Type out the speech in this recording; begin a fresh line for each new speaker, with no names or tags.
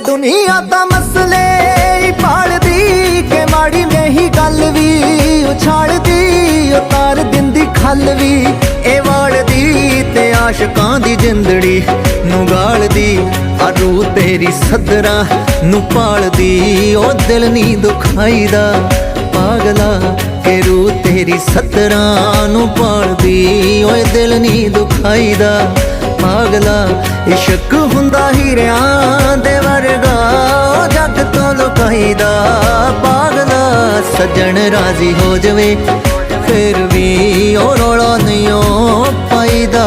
दुनिया दा मसले पालदी के माड़ी नहीं गल भी उछालदी उतार दिंदी खल भी ए वालदी ते आशकां दी जिंदड़ी नू गालदी आरू तेरी सदरा नू पालदी ओ दिल नी दुखाईदा पागला के रू तेरी सदरा नू पालदी ओए दिल नी दुखाईदा पागला इश्क हुंदा हीरियां दे वर्गा जग तो लुकाईदा पागला सज्जन राजी हो जावे फिर भी ओ रौला नहीं पाईदा।